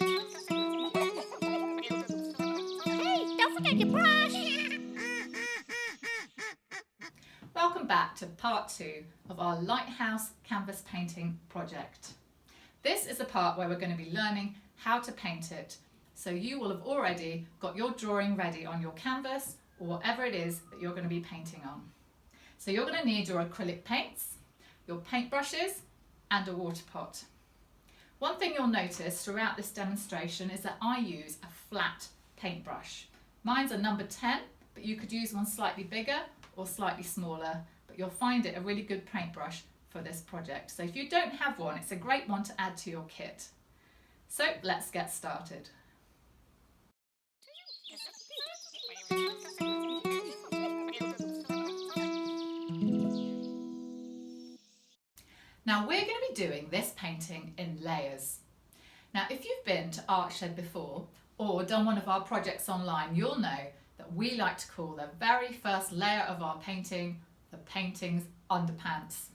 Hey, don't forget your brush! Welcome back to part 2 of our Lighthouse canvas painting project. This is the part where we're going to be learning how to paint it. So you will have already got your drawing ready on your canvas or whatever it is that you're going to be painting on. So you're going to need your acrylic paints, your paintbrushes and a water pot. One thing you'll notice throughout this demonstration is that I use a flat paintbrush. Mine's a number 10, but you could use one slightly bigger or slightly smaller, but you'll find it a really good paintbrush for this project. So if you don't have one, it's a great one to add to your kit. So let's get started. Now we're going to be doing this painting in layers. Now if you've been to Artshed before or done one of our projects online, you'll know that we like to call the very first layer of our painting the painting's underpants.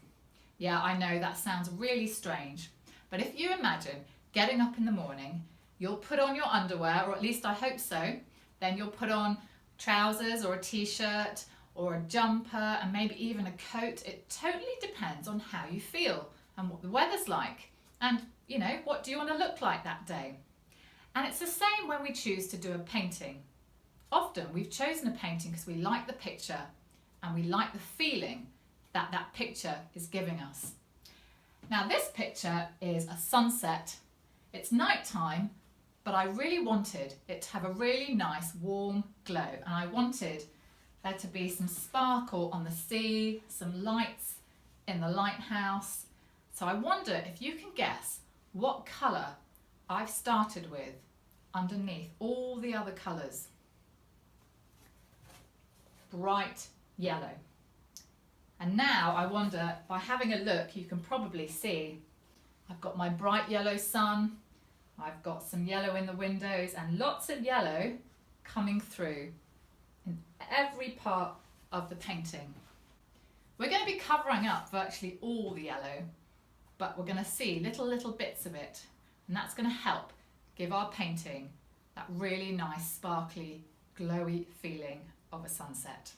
Yeah, I know that sounds really strange, but if you imagine getting up in the morning, you'll put on your underwear, or at least I hope so, then you'll put on trousers or a t-shirt or a jumper and maybe even a coat. It totally depends on how you feel and what the weather's like and, you know, what do you want to look like that day. And it's the same when we choose to do a painting. Often we've chosen a painting because we like the picture and we like the feeling that that picture is giving us. Now this picture is a sunset. It's nighttime, but I really wanted it to have a really nice warm glow, and I wanted there to be some sparkle on the sea, some lights in the lighthouse. So I wonder if you can guess what colour I've started with underneath all the other colours. Bright yellow. And now I wonder, by having a look, you can probably see I've got my bright yellow sun, I've got some yellow in the windows and lots of yellow coming through in every part of the painting. We're going to be covering up virtually all the yellow, but we're going to see little bits of it, and that's going to help give our painting that really nice sparkly glowy feeling of a sunset.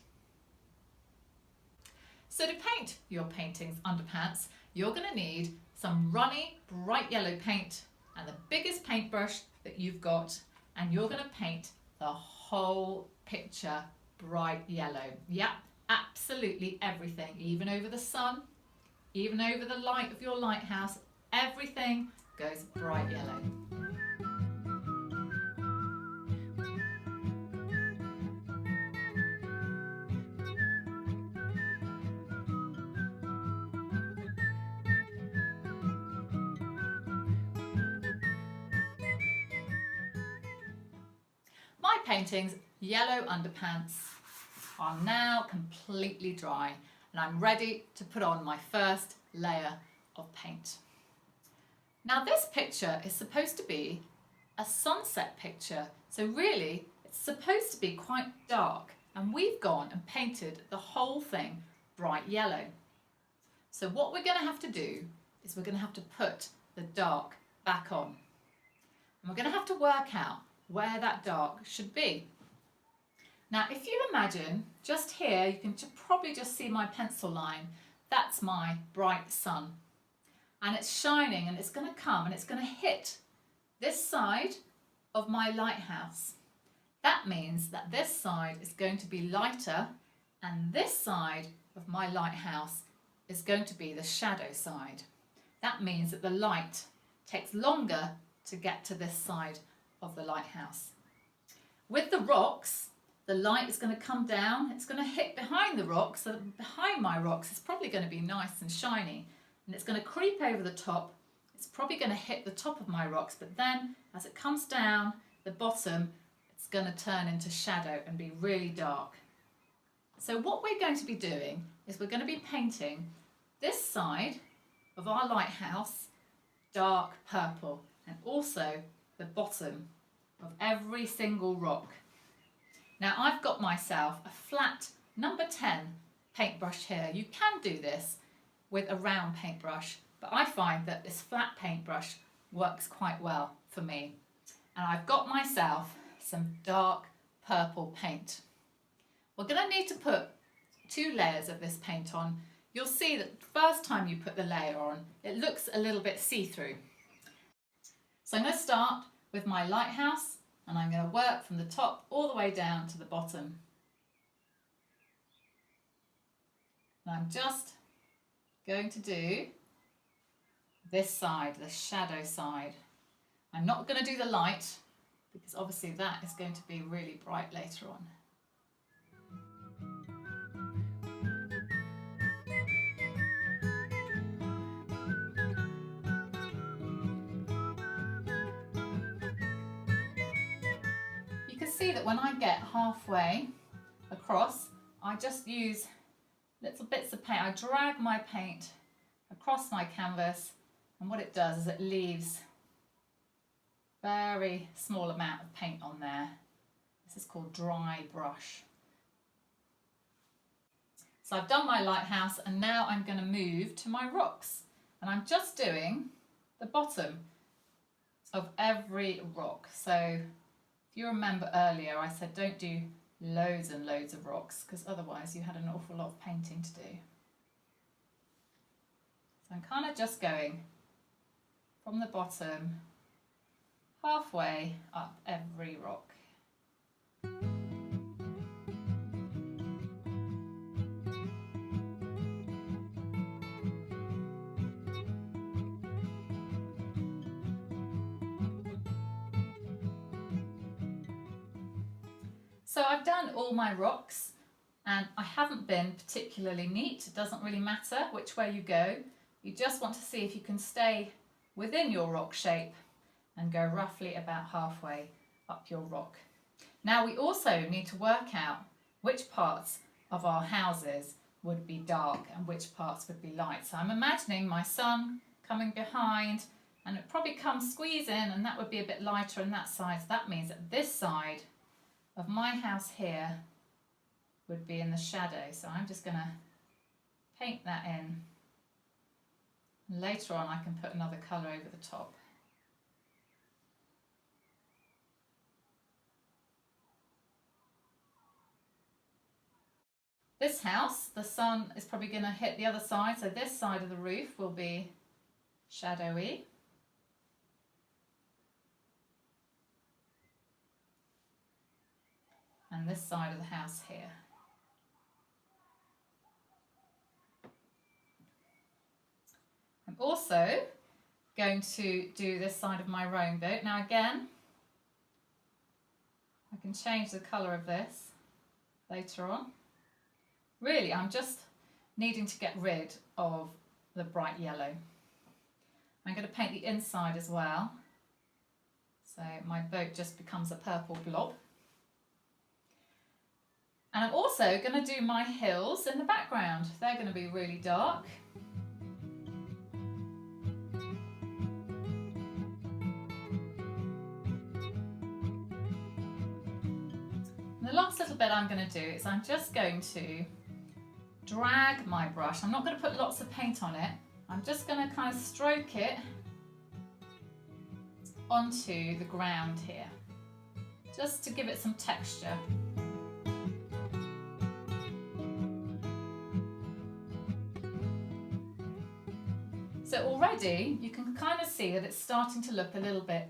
So to paint your painting's underpants, you're going to need some runny bright yellow paint and the biggest paintbrush that you've got, and you're going to paint the whole picture bright yellow. Yep, absolutely everything, even over the sun, even over the light of your lighthouse, everything goes bright yellow. My painting's yellow underpants are now completely dry, and I'm ready to put on my first layer of paint. Now this picture is supposed to be a sunset picture, so really it's supposed to be quite dark, and we've gone and painted the whole thing bright yellow. So what we're going to have to do is we're going to have to put the dark back on, and we're going to have to work out where that dark should be. Now if you imagine just here, you can probably just see my pencil line. That's my bright sun, and it's shining, and it's going to come and it's going to hit this side of my lighthouse. That means that this side is going to be lighter, and this side of my lighthouse is going to be the shadow side. That means that the light takes longer to get to this side of the lighthouse. With the rocks, the light is going to come down, it's going to hit behind the rocks, so behind my rocks it's probably going to be nice and shiny, and it's going to creep over the top. It's probably going to hit the top of my rocks, but then as it comes down the bottom, it's going to turn into shadow and be really dark. So what we're going to be doing is we're going to be painting this side of our lighthouse dark purple, and also the bottom of every single rock. Now I've got myself a flat number 10 paintbrush here. You can do this with a round paintbrush, but I find that this flat paintbrush works quite well for me. and I've got myself some dark purple paint. We're going to need to put 2 layers of this paint on. You'll see that the first time you put the layer on, it looks a little bit see-through. So I'm going to start with my lighthouse, and I'm going to work from the top all the way down to the bottom. And I'm just going to do this side, the shadow side. I'm not going to do the light because obviously that is going to be really bright later on. You can see that when I get halfway across, I just use little bits of paint. I drag my paint across my canvas, and what it does is it leaves a very small amount of paint on there. This is called dry brush. So I've done my lighthouse, and now I'm going to move to my rocks, and I'm just doing the bottom of every rock. So if you remember earlier, I said don't do loads and loads of rocks because otherwise you had an awful lot of painting to do. So I'm kind of just going from the bottom halfway up every rock. So I've done all my rocks, and I haven't been particularly neat. It doesn't really matter which way you go. You just want to see if you can stay within your rock shape and go roughly about halfway up your rock. Now we also need to work out which parts of our houses would be dark and which parts would be light. So I'm imagining my sun coming behind, and it probably comes squeeze in, and that would be a bit lighter on that side. So that means that this side of my house here would be in the shadow. So I'm just going to paint that in. Later on I can put another colour over the top. This house, the sun is probably going to hit the other side, so this side of the roof will be shadowy. And this side of the house here. I'm also going to do this side of my rowing boat. Now again, I can change the colour of this later on. Really, I'm just needing to get rid of the bright yellow. I'm going to paint the inside as well. So my boat just becomes a purple blob. And I'm also going to do my hills in the background. They're going to be really dark. And the last little bit I'm going to do is I'm just going to drag my brush. I'm not going to put lots of paint on it. I'm just going to kind of stroke it onto the ground here, just to give it some texture. So already you can kind of see that it's starting to look a little bit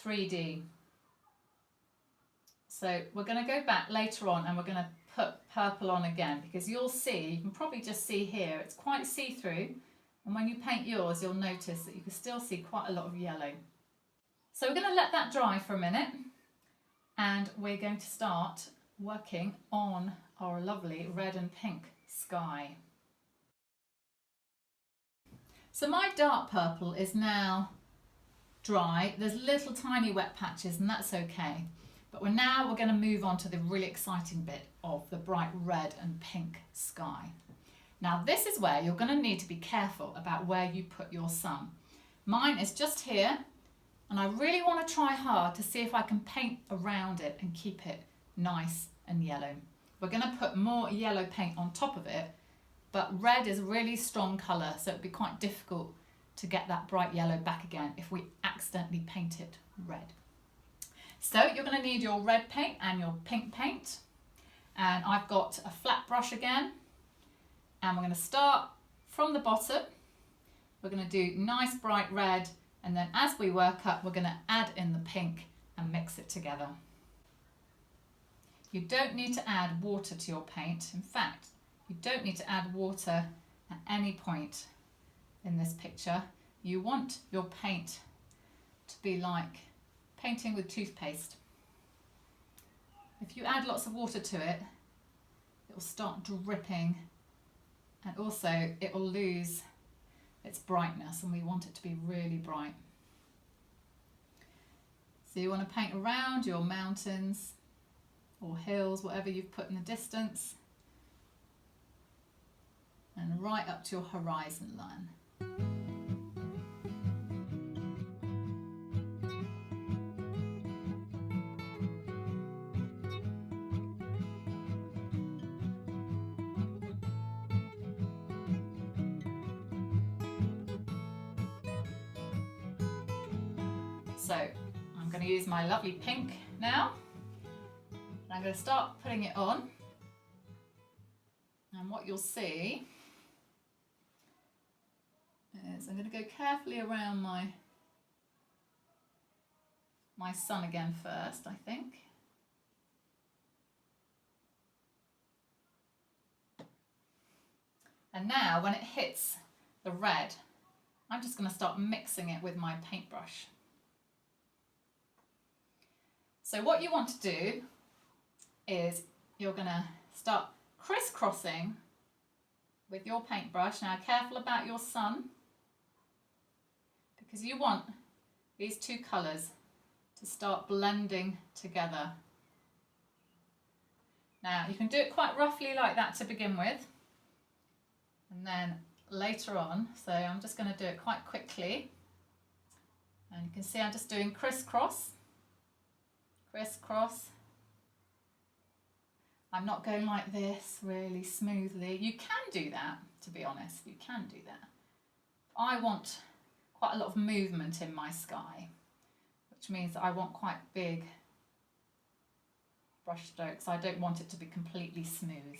3D. So we're going to go back later on and we're going to put purple on again, because you'll see, you can probably just see here, it's quite see-through, and when you paint yours you'll notice that you can still see quite a lot of yellow. So we're going to let that dry for a minute, and we're going to start working on our lovely red and pink sky. So my dark purple is now dry. There's little tiny wet patches, and that's okay. But we're going to move on to the really exciting bit of the bright red and pink sky. Now this is where you're going to need to be careful about where you put your sun. Mine is just here, and I really want to try hard to see if I can paint around it and keep it nice and yellow. We're going to put more yellow paint on top of it, but red is a really strong colour, so it'd be quite difficult to get that bright yellow back again if we accidentally paint it red. So you're going to need your red paint and your pink paint. And I've got a flat brush again. And we're going to start from the bottom. We're going to do nice bright red. And then as we work up, we're going to add in the pink and mix it together. You don't need to add water to your paint. In fact, you don't need to add water at any point in this picture. You want your paint to be like painting with toothpaste. If you add lots of water to it, it will start dripping, and also it will lose its brightness, and we want it to be really bright. So you want to paint around your mountains or hills, whatever you've put in the distance, and right up to your horizon line. So I'm going to use my lovely pink now. I'm going to start putting it on. And what you'll see is I'm going to go carefully around my sun again first, I think. And now when it hits the red, I'm just going to start mixing it with my paintbrush. So what you want to do is you're going to start crisscrossing with your paintbrush. Now careful about your sun, because you want these two colours to start blending together. Now you can do it quite roughly like that to begin with, and then later on, so I'm just going to do it quite quickly, and you can see I'm just doing crisscross, crisscross. I'm not going like this really smoothly. You can do that, to be honest, you can do that. I want quite a lot of movement in my sky, which means that I want quite big brush strokes. I don't want it to be completely smooth.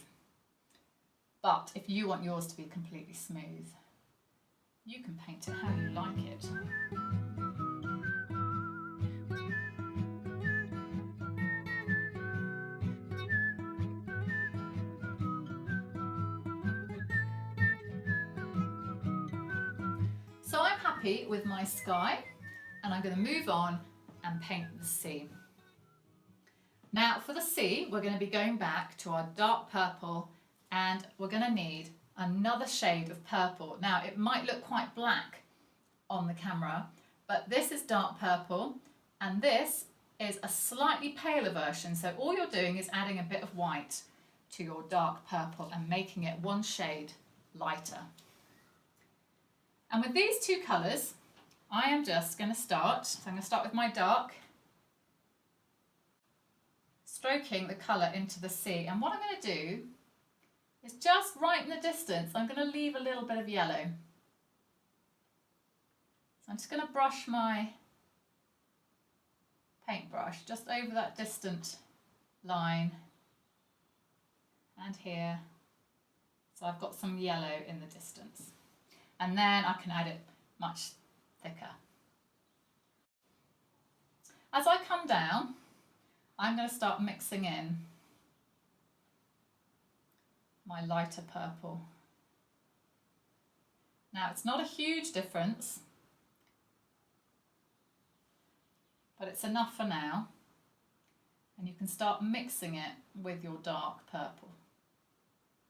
But if you want yours to be completely smooth, you can paint it how you like it. So I'm happy with my sky, and I'm going to move on and paint the sea. Now for the sea, we're going to be going back to our dark purple, and we're going to need another shade of purple. Now it might look quite black on the camera, but this is dark purple and this is a slightly paler version. So all you're doing is adding a bit of white to your dark purple and making it one shade lighter. And with these two colours, I am just going to start. So I'm going to start with my dark, stroking the colour into the sea. And what I'm going to do is just right in the distance, I'm going to leave a little bit of yellow. So I'm just going to brush my paintbrush just over that distant line and here. So I've got some yellow in the distance. And then I can add it much thicker. As I come down, I'm going to start mixing in my lighter purple. Now it's not a huge difference, but it's enough for now, and you can start mixing it with your dark purple.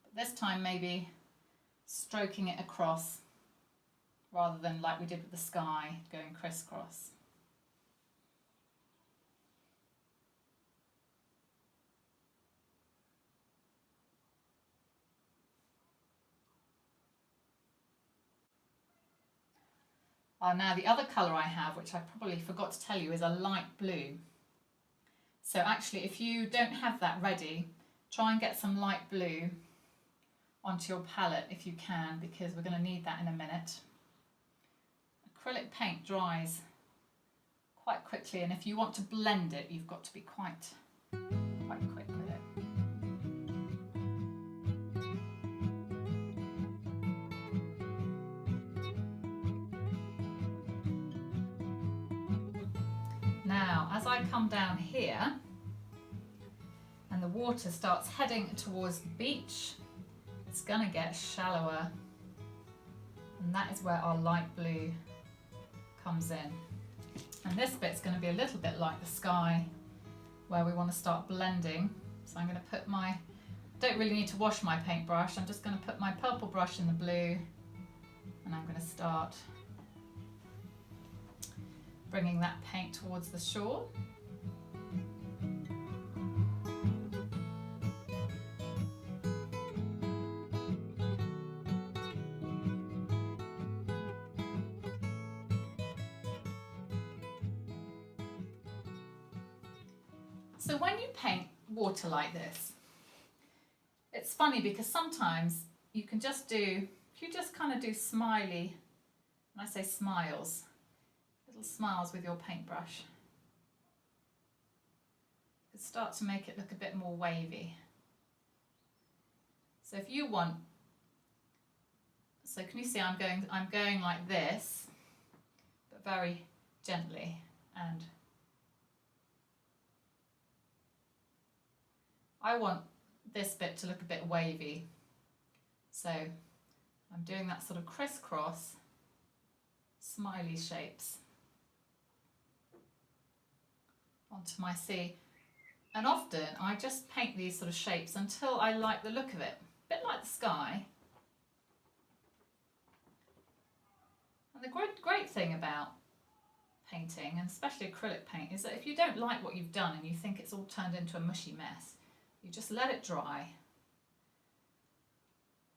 But this time maybe stroking it across rather than like we did with the sky, going crisscross. Now the other colour I have, which I probably forgot to tell you, is a light blue. So actually if you don't have that ready, try and get some light blue onto your palette if you can, because we're going to need that in a minute. Acrylic paint dries quite quickly, and if you want to blend it, you've got to be quite quick with it. Now, as I come down here and the water starts heading towards the beach, it's going to get shallower, and that is where our light blue comes in. And this bit's going to be a little bit like the sky, where we want to start blending. So I'm going to put my, don't really need to wash my paintbrush, I'm just going to put my purple brush in the blue, and I'm going to start bringing that paint towards the shore. So when you paint water like this, it's funny because sometimes you can just do, if you just kind of do smiley, when I say smiles, little smiles with your paintbrush, you can start to make it look a bit more wavy. So if you want, so can you see I'm going like this, but very gently, and I want this bit to look a bit wavy, so I'm doing that sort of crisscross smiley shapes onto my sea. And often I just paint these sort of shapes until I like the look of it, a bit like the sky. And the great thing about painting, and especially acrylic paint, is that if you don't like what you've done and you think it's all turned into a mushy mess, you just let it dry,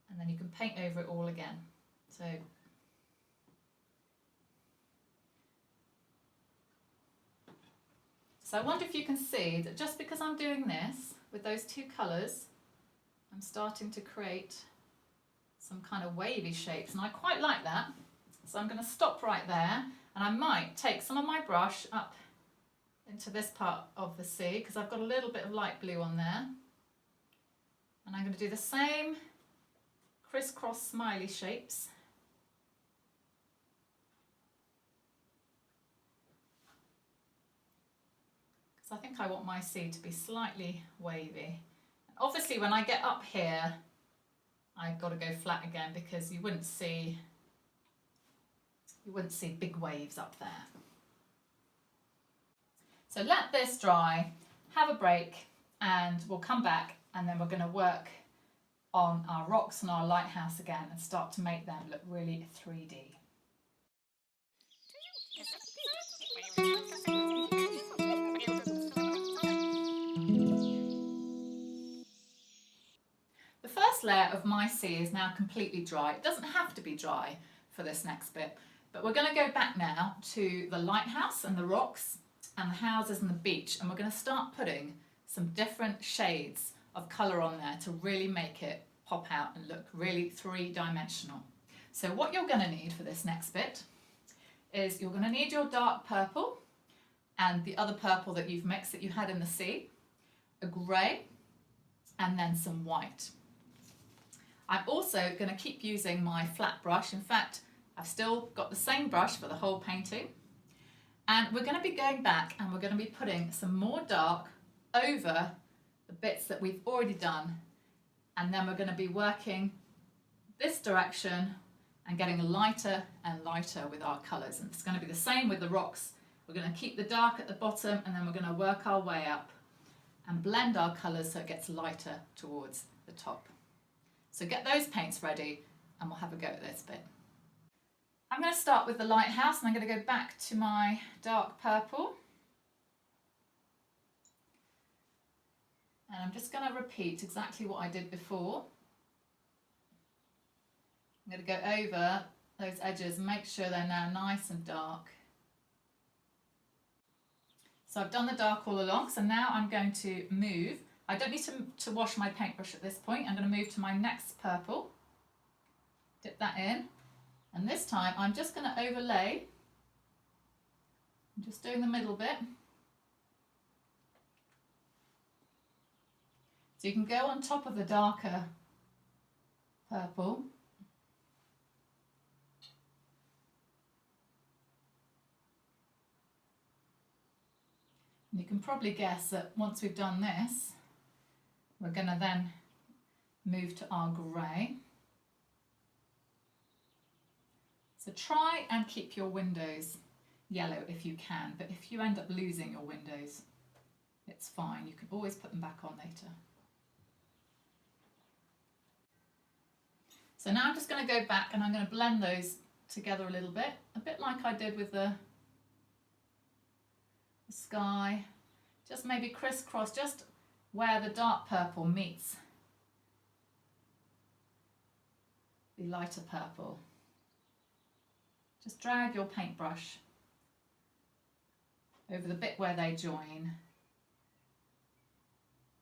and then you can paint over it all again. So I wonder if you can see that just because I'm doing this with those two colours, I'm starting to create some kind of wavy shapes, and I quite like that. So I'm going to stop right there, and I might take some of my brush up into this part of the sea because I've got a little bit of light blue on there, and I'm going to do the same crisscross smiley shapes. Because I think I want my sea to be slightly wavy. And obviously when I get up here, I've got to go flat again because you wouldn't see big waves up there. So let this dry, have a break, and we'll come back, and then we're going to work on our rocks and our lighthouse again and start to make them look really 3D. The first layer of my sea is now completely dry. It doesn't have to be dry for this next bit, but we're going to go back now to the lighthouse and the rocks and the houses and the beach, and we're going to start putting some different shades of colour on there to really make it pop out and look really three-dimensional. So what you're going to need for this next bit is you're going to need your dark purple and the other purple that you've mixed that you had in the sea, a grey, and then some white. I'm also going to keep using my flat brush. In fact, I've still got the same brush for the whole painting. And we're going to be going back and we're going to be putting some more dark over the bits that we've already done. And then we're going to be working this direction and getting lighter and lighter with our colours. And it's going to be the same with the rocks. We're going to keep the dark at the bottom, and then we're going to work our way up and blend our colours so it gets lighter towards the top. So get those paints ready and we'll have a go at this bit. I'm going to start with the lighthouse, and I'm going to go back to my dark purple. And I'm just going to repeat exactly what I did before. I'm going to go over those edges and make sure they're now nice and dark. So I've done the dark all along, so now I'm going to move. I don't need to wash my paintbrush at this point. I'm going to move to my next purple, dip that in, and this time I'm just going to overlay I'm just doing the middle bit. So you can go on top of the darker purple. And you can probably guess that once we've done this, we're going to then move to our grey. So try and keep your windows yellow if you can, but if you end up losing your windows, it's fine. You can always put them back on later. So now I'm just going to go back and I'm going to blend those together a bit like I did with the sky. Just maybe crisscross, just where the dark purple meets the lighter purple. Just drag your paintbrush over the bit where they join.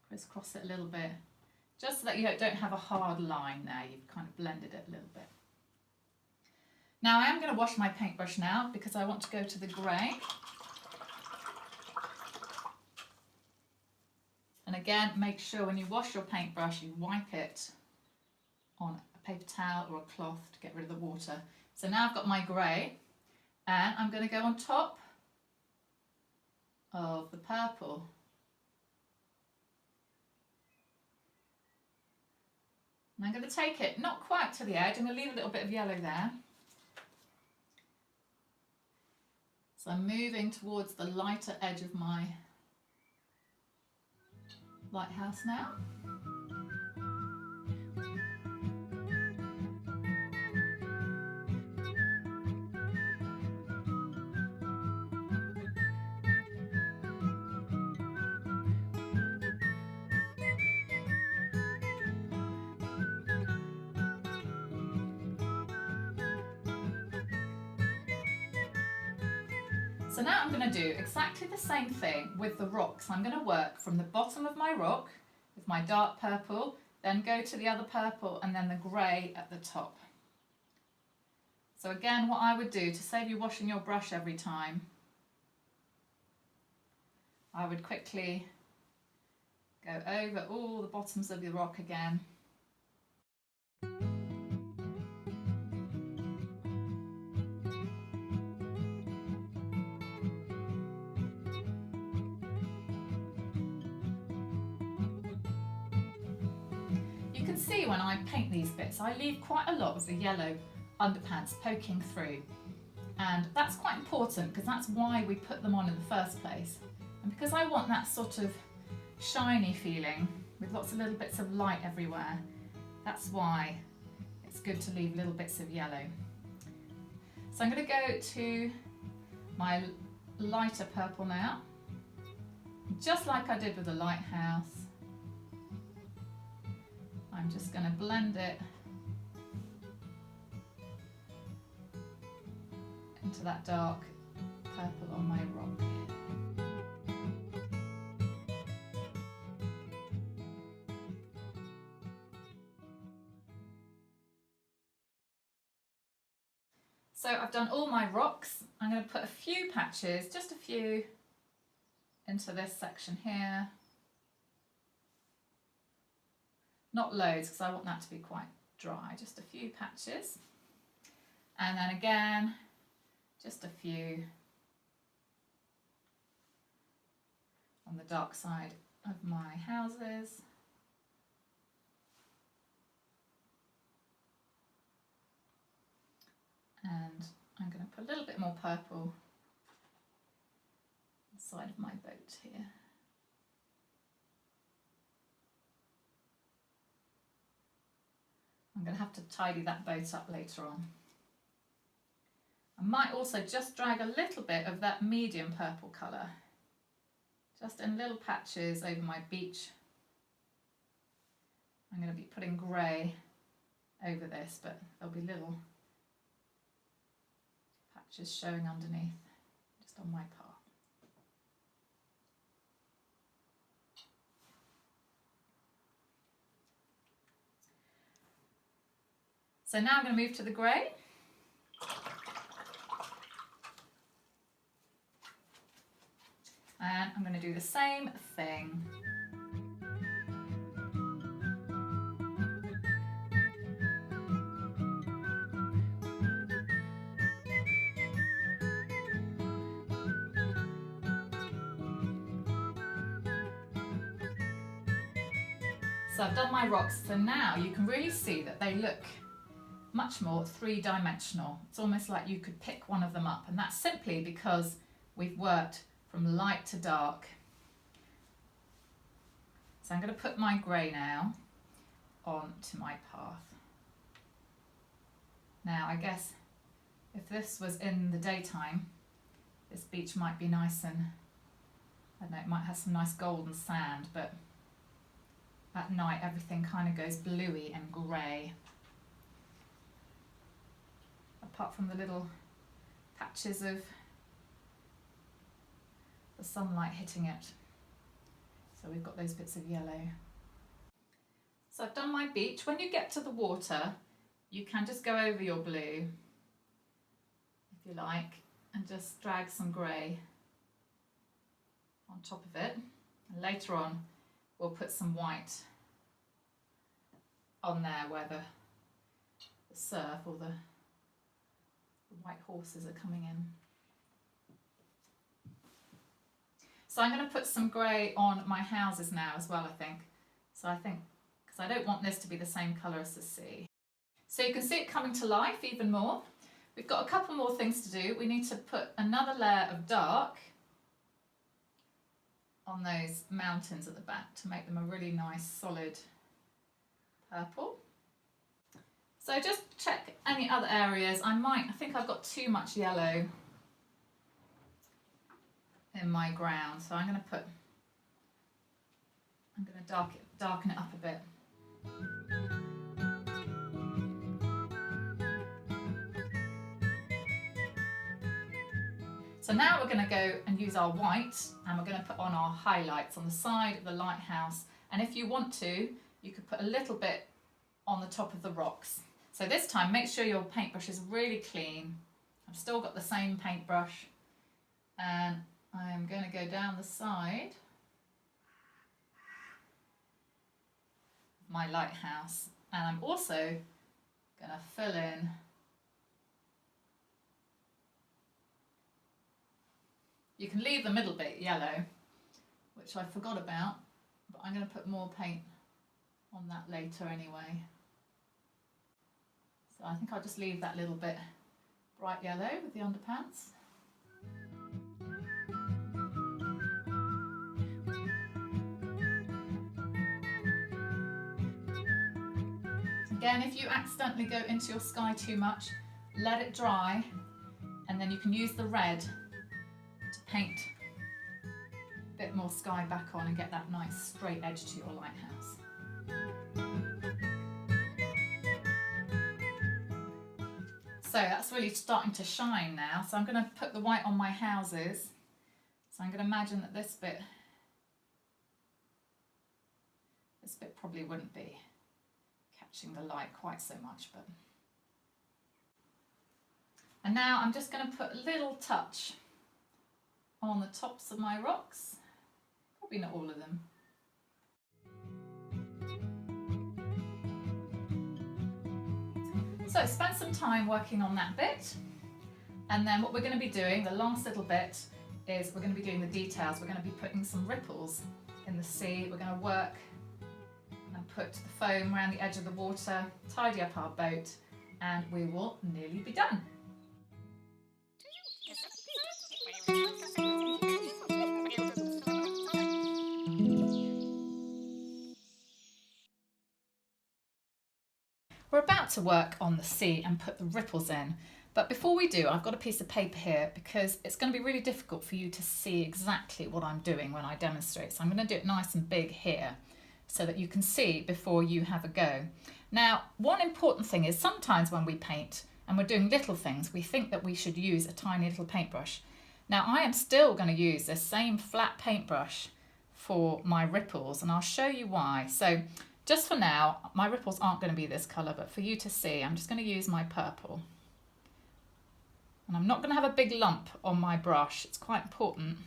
Crisscross it a little bit, just so that you don't have a hard line there. You've kind of blended it a little bit. Now I am going to wash my paintbrush now because I want to go to the grey. And again, make sure when you wash your paintbrush, you wipe it on a paper towel or a cloth to get rid of the water. So now I've got my grey, and I'm going to go on top of the purple. And I'm going to take it not quite to the edge. I'm going to leave a little bit of yellow there. So I'm moving towards the lighter edge of my lighthouse now. So now I'm going to do exactly the same thing with the rocks. I'm going to work from the bottom of my rock with my dark purple, then go to the other purple and then the grey at the top. So again, what I would do to save you washing your brush every time, I would quickly go over all the bottoms of the rock again. You can see when I paint these bits, I leave quite a lot of the yellow underpants poking through. And that's quite important because that's why we put them on in the first place. And because I want that sort of shiny feeling with lots of little bits of light everywhere, that's why it's good to leave little bits of yellow. So I'm going to go to my lighter purple now, just like I did with the lighthouse. I'm just going to blend it into that dark purple on my rock. So I've done all my rocks. I'm going to put a few patches, just a few, into this section here. Not loads because I want that to be quite dry, just a few patches. And then again, just a few on the dark side of my houses. And I'm going to put a little bit more purple on the side of my boat here. I'm going to have to tidy that boat up later on. I might also just drag a little bit of that medium purple colour, just in little patches over my beach. I'm going to be putting grey over this, but there'll be little patches showing underneath, just on my part. So now I'm going to move to the grey. And I'm going to do the same thing. So I've done my rocks, so now you can really see that they look much more three-dimensional. It's almost like you could pick one of them up, and that's simply because we've worked from light to dark. So I'm going to put my grey now onto my path. Now I guess if this was in the daytime, this beach might be nice and, I don't know, it might have some nice golden sand, but at night everything kind of goes bluey and grey. Apart from the little patches of the sunlight hitting it. So we've got those bits of yellow. So I've done my beach. When you get to the water, you can just go over your blue, if you like, and just drag some grey on top of it. And later on, we'll put some white on there where the surf or the white horses are coming in. So I'm going to put some grey on my houses now as well, I think. So I think, because I don't want this to be the same colour as the sea. So you can see it coming to life even more. We've got a couple more things to do. We need to put another layer of dark on those mountains at the back to make them a really nice solid purple. So just check any other areas. I think I've got too much yellow in my ground, so I'm going to darken it up a bit. So now we're going to go and use our white, and we're going to put on our highlights on the side of the lighthouse. And if you want to, you could put a little bit on the top of the rocks. So this time, make sure your paintbrush is really clean. I've still got the same paintbrush, and I'm going to go down the side of my lighthouse, and I'm also going to fill in you can leave the middle bit yellow, which I forgot about, but I'm going to put more paint on that later anyway. So I think I'll just leave that little bit bright yellow with the underpants. Again, if you accidentally go into your sky too much, let it dry, and then you can use the red to paint a bit more sky back on and get that nice straight edge to your lighthouse. So that's really starting to shine now. So I'm going to put the white on my houses. So I'm going to imagine that this bit probably wouldn't be catching the light quite so much, but. And now I'm just going to put a little touch on the tops of my rocks, probably not all of them. So spend some time working on that bit, and then what we're going to be doing, the last little bit, is we're going to be doing the details. We're going to be putting some ripples in the sea. We're going to work and put the foam around the edge of the water, tidy up our boat, and we will nearly be done. We're about to work on the sea and put the ripples in, but before we do, I've got a piece of paper here because it's going to be really difficult for you to see exactly what I'm doing when I demonstrate. So I'm going to do it nice and big here so that you can see before you have a go. Now, one important thing is sometimes when we paint and we're doing little things, we think that we should use a tiny little paintbrush. Now, I am still going to use the same flat paintbrush for my ripples, and I'll show you why. So just for now, my ripples aren't going to be this colour, but for you to see, I'm just going to use my purple. And I'm not going to have a big lump on my brush, it's quite important.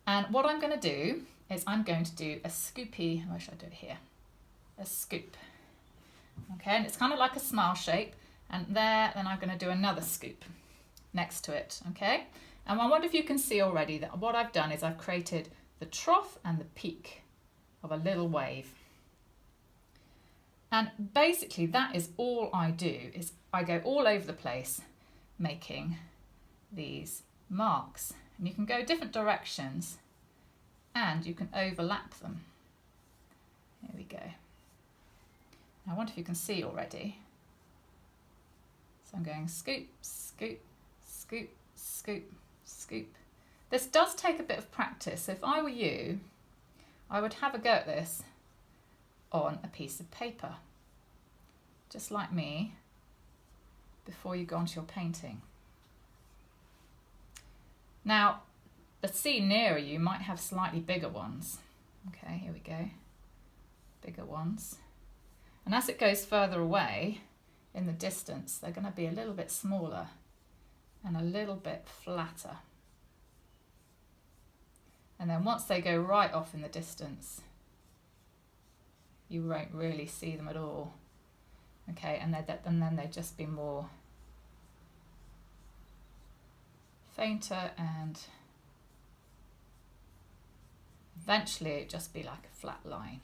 And what I'm going to do is I'm going to do a scoopy, where should I do it here? A scoop. Okay, and it's kind of like a smile shape. And there, then I'm going to do another scoop next to it, okay? And I wonder if you can see already that what I've done is I've created the trough and the peak of a little wave. And basically that is all I do, is I go all over the place making these marks. And you can go different directions and you can overlap them. Here we go. I wonder if you can see already. So I'm going scoop, scoop, scoop, scoop, scoop. This does take a bit of practice. So if I were you, I would have a go at this on a piece of paper, just like me, before you go onto your painting. Now, the scene nearer you might have slightly bigger ones. Okay, here we go, bigger ones. And as it goes further away in the distance, they're going to be a little bit smaller and a little bit flatter. And then once they go right off in the distance, you won't really see them at all. Okay, and then they'd just be more fainter, and eventually it'd just be like a flat line.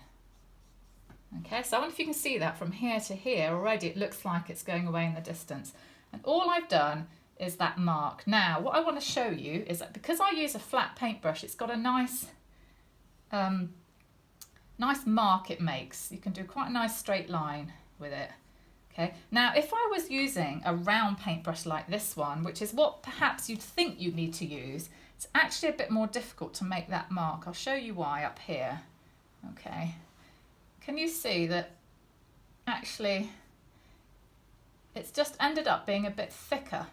Okay, so I wonder if you can see that from here to here already. It looks like it's going away in the distance. And all I've done is that mark. Now, what I want to show you is that because I use a flat paintbrush, it's got a nice nice mark it makes. You can do quite a nice straight line with it. Okay, now if I was using a round paintbrush like this one, which is what perhaps you'd think you'd need to use, it's actually a bit more difficult to make that mark. I'll show you why up here. Okay, can you see that actually it's just ended up being a bit thicker?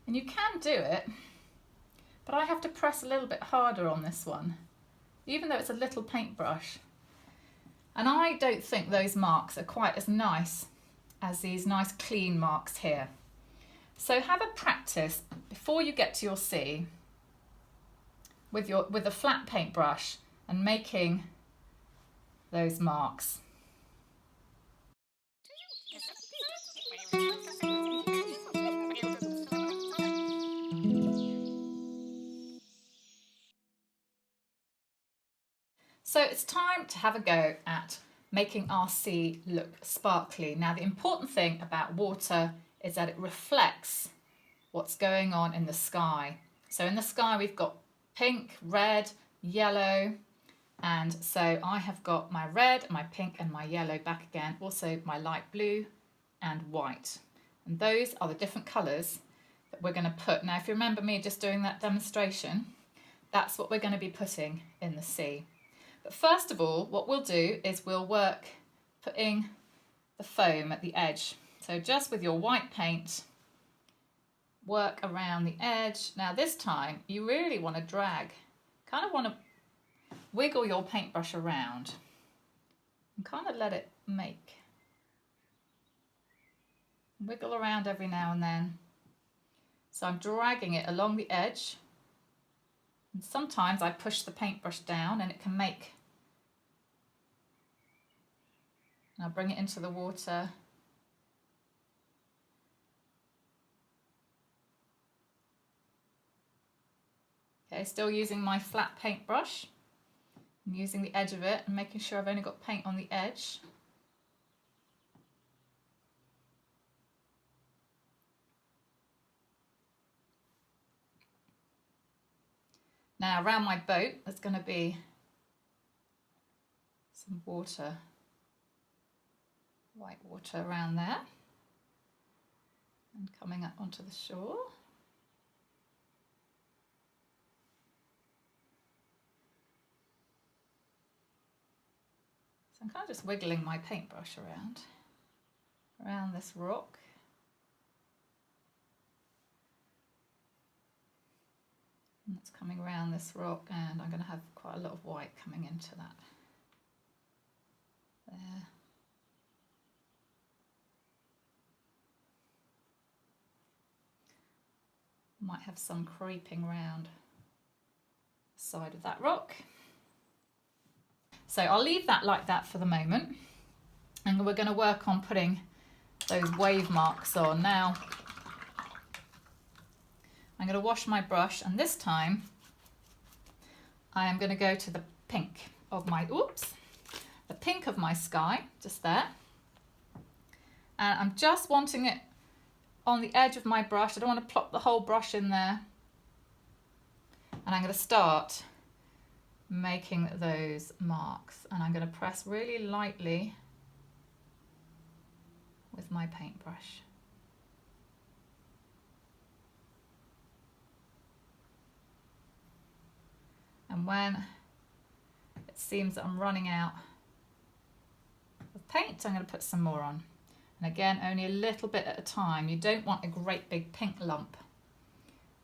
And you can do it, but I have to press a little bit harder on this one, even though it's a little paintbrush. And I don't think those marks are quite as nice as these nice clean marks here. So have a practice before you get to your sea with a flat paintbrush and making those marks. So it's time to have a go at making our sea look sparkly. Now, the important thing about water is that it reflects what's going on in the sky. So in the sky we've got pink, red, yellow, and so I have got my red, my pink and my yellow back again, also my light blue and white. And those are the different colours that we're going to put. Now, if you remember me just doing that demonstration, that's what we're going to be putting in the sea. But first of all, what we'll do is we'll work putting the foam at the edge. So just with your white paint, work around the edge. Now this time you really want to drag, kind of want to wiggle your paintbrush around and kind of let it wiggle around every now and then. So I'm dragging it along the edge. And sometimes I push the paintbrush down and it can make, and I'll bring it into the water. Okay, still using my flat paintbrush. I'm using the edge of it and making sure I've only got paint on the edge. Now around my boat there's going to be some water, white water around there, and coming up onto the shore. So I'm kind of just wiggling my paintbrush around this rock. And it's coming around this rock, and I'm going to have quite a lot of white coming into that. There. Might have some creeping round side of that rock. So I'll leave that like that for the moment, and we're going to work on putting those wave marks on. Now I'm going to wash my brush, and this time I am going to go to the pink of my, the pink of my sky, just there. And I'm just wanting it on the edge of my brush. I don't want to plop the whole brush in there. And I'm going to start making those marks. And I'm going to press really lightly with my paintbrush. And when it seems that I'm running out of paint, I'm going to put some more on. And again, only a little bit at a time. You don't want a great big pink lump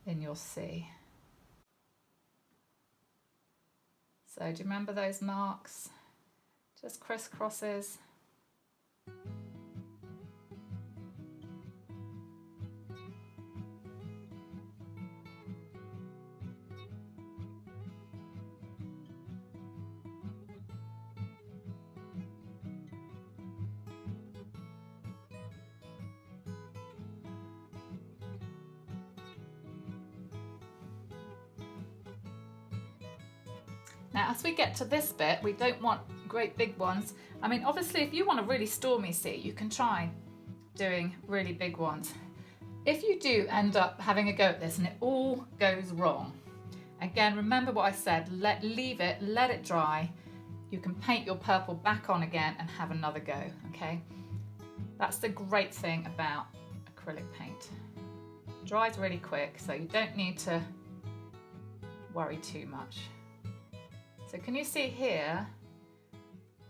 in your sea. So do you remember those marks? Just crisscrosses. Now, as we get to this bit, we don't want great big ones. I mean, obviously, if you want a really stormy sea, you can try doing really big ones. If you do end up having a go at this and it all goes wrong, again, remember what I said, leave it, let it dry. You can paint your purple back on again and have another go, okay? That's the great thing about acrylic paint. It dries really quick, so you don't need to worry too much. So can you see here,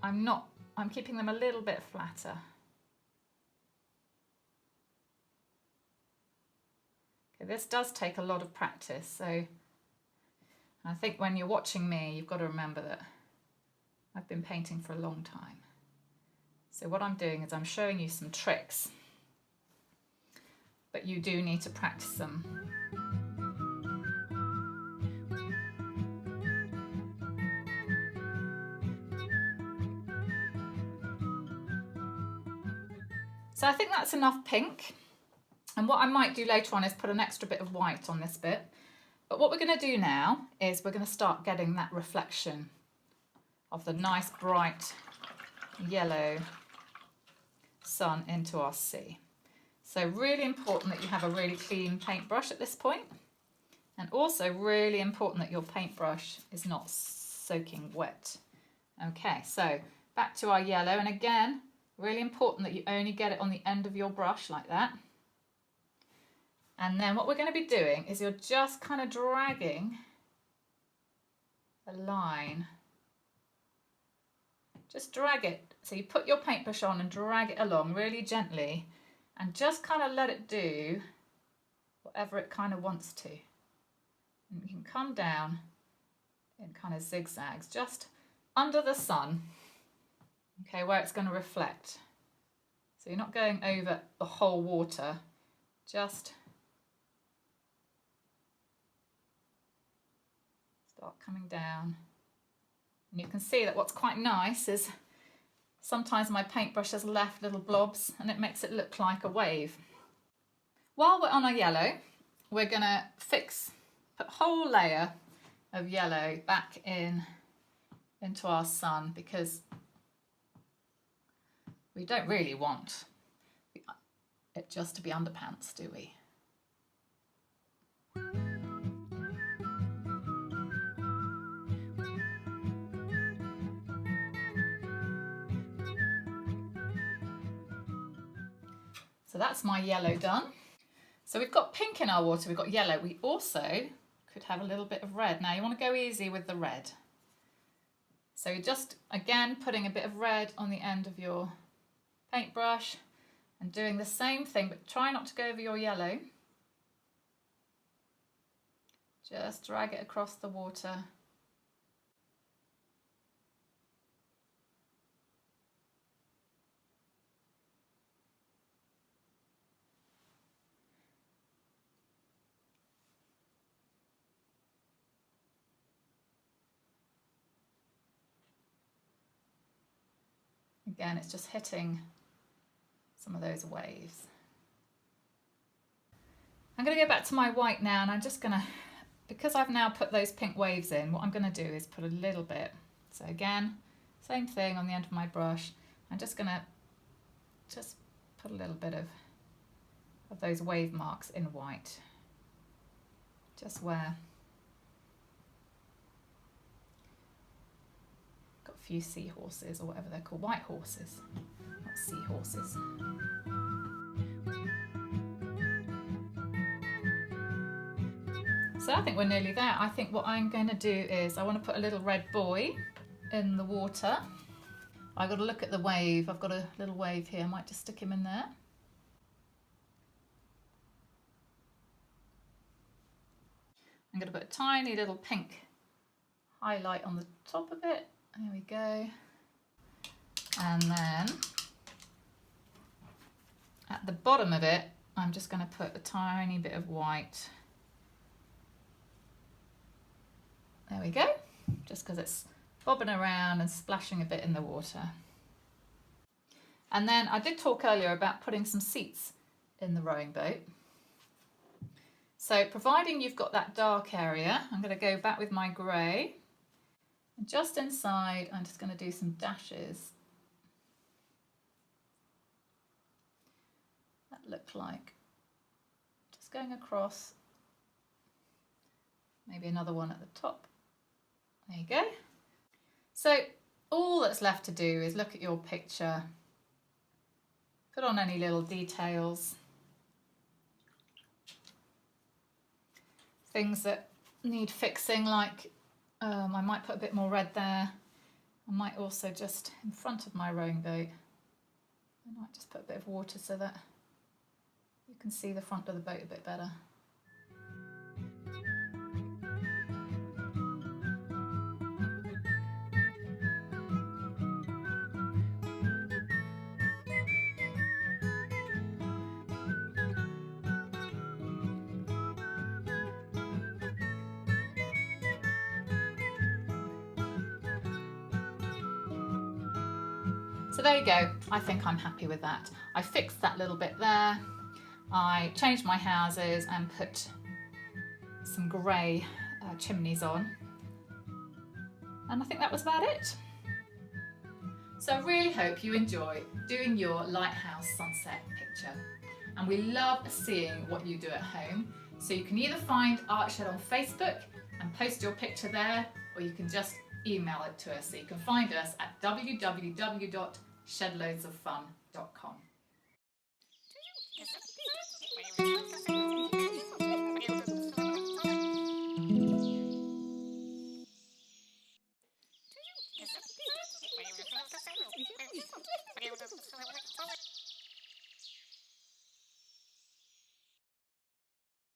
I'm keeping them a little bit flatter. Okay, this does take a lot of practice, so I think when you're watching me, you've got to remember that I've been painting for a long time. So what I'm doing is I'm showing you some tricks, but you do need to practice them. So I think that's enough pink. And what I might do later on is put an extra bit of white on this bit. But what we're going to do now is we're going to start getting that reflection of the nice bright yellow sun into our sea. So really important that you have a really clean paintbrush at this point. And also really important that your paintbrush is not soaking wet. Okay, so back to our yellow. And again, really important that you only get it on the end of your brush like that. And then what we're going to be doing is you're just kind of dragging a line. Just drag it. So you put your paintbrush on and drag it along really gently and just kind of let it do whatever it kind of wants to. And you can come down in kind of zigzags just under the sun, okay, where it's going to reflect. So you're not going over the whole water, just start coming down. And you can see that what's quite nice is sometimes my paintbrush has left little blobs and it makes it look like a wave. While we're on our yellow, we're going to put a whole layer of yellow back into our sun, because we don't really want it just to be underpants, do we? So that's my yellow done. So we've got pink in our water, we've got yellow. We also could have a little bit of red. Now you want to go easy with the red. So you're just, again, putting a bit of red on the end of your paintbrush and doing the same thing, but try not to go over your yellow. Just drag it across the water. Again, it's just hitting some of those waves. I'm going to go back to my white now, and I'm just going to, because I've now put those pink waves in, what I'm going to do is put a little bit. So again, same thing on the end of my brush. I'm just going to just put a little bit of those wave marks in white. Just where got a few seahorses or whatever they're called, white horses, not seahorses. So I think we're nearly there. I think what I'm going to do is I want to put a little red buoy in the water. I've got to look at the wave. I've got a little wave here. I might just stick him in there. I'm going to put a tiny little pink highlight on the top of it. There we go. And then at the bottom of it, I'm just going to put a tiny bit of white. There we go, just because it's bobbing around and splashing a bit in the water. And then I did talk earlier about putting some seats in the rowing boat. So providing you've got that dark area, I'm going to go back with my grey. And just inside, I'm just going to do some dashes that look like just going across. Maybe another one at the top. There you go. So all that's left to do is look at your picture, put on any little details, things that need fixing, like I might put a bit more red there. I might also just in front of my rowing boat, I might just put a bit of water so that you can see the front of the boat a bit better. So there you go, I think I'm happy with that. I fixed that little bit there. I changed my houses and put some grey chimneys on. And I think that was about it. So I really hope you enjoy doing your lighthouse sunset picture. And we love seeing what you do at home. So you can either find Artshed on Facebook and post your picture there, or you can just email it to us. So you can find us at www.shedloadsoffun.com.